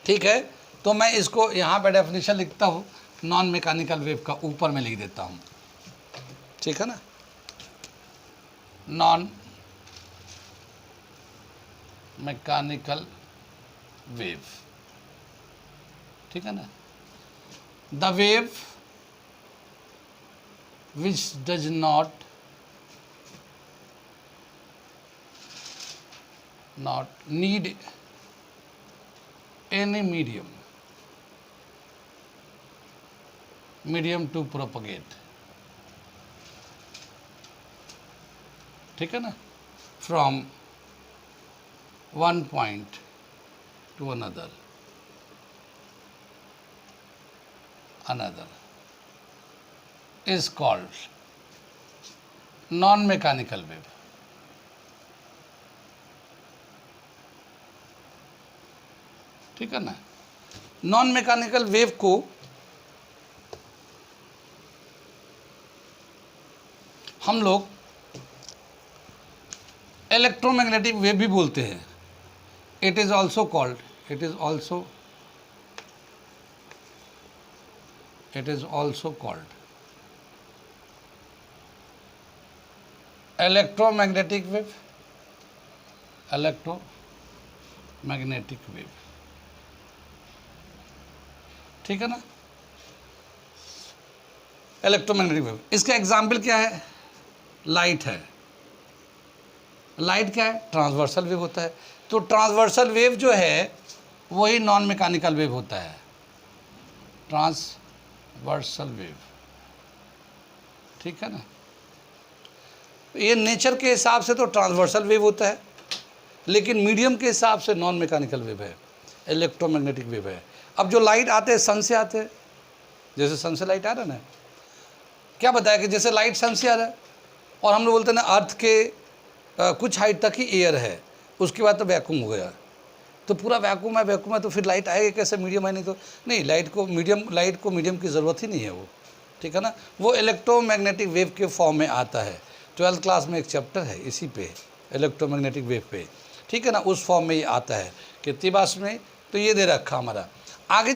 ठीक है। तो मैं इसको यहाँ पे डेफिनेशन लिखता हूँ नॉन मैकेनिकल वेव का, ऊपर में लिख देता हूँ, ठीक है ना। नॉन मैकेनिकल वेव, ठीक है ना, the wave which does not need any medium to propagate, ठीक है ना, from one point to another is called non-mechanical wave, ठीक है ना। नॉन मैकेनिकल वेव को हम लोग इलेक्ट्रोमैग्नेटिक वेव भी बोलते हैं। It is also called electromagnetic wave, ठीक है ना, इलेक्ट्रोमैग्नेटिक वेव। इसका एग्जाम्पल क्या है, लाइट है। लाइट क्या है, ट्रांसवर्सल वेव होता है। तो ट्रांसवर्सल वेव जो है वही नॉन मैकेनिकल वेव होता है, ट्रांसवर्सल वेव, ठीक है ना। ये नेचर के हिसाब से तो ट्रांसवर्सल वेव होता है, लेकिन मीडियम के हिसाब से नॉन मैकेनिकल वेव है, इलेक्ट्रोमैग्नेटिक वेव है। अब जो लाइट आते हैं सन से आते हैं, जैसे सन से लाइट आ रहा है ना, क्या बताया कि जैसे लाइट सन से आ रहा है, और हम लोग बोलते हैं ना अर्थ के कुछ हाइट तक ही एयर है, उसके बाद तो वैक्यूम हो गया, तो पूरा वैक्यूम है तो फिर लाइट आएगी कैसे, मीडियम है नहीं तो नहीं। लाइट को मीडियम की ज़रूरत ही नहीं है वो, ठीक है ना। वो इलेक्ट्रोमैग्नेटिक वेव के फॉर्म में आता है। 12th क्लास में एक चैप्टर है इसी पे, इलेक्ट्रोमैग्नेटिक वेव पे, ठीक है ना, उस फॉर्म में ये आता है। कितनी बात में, तो ये दे रखा हमारा आगे।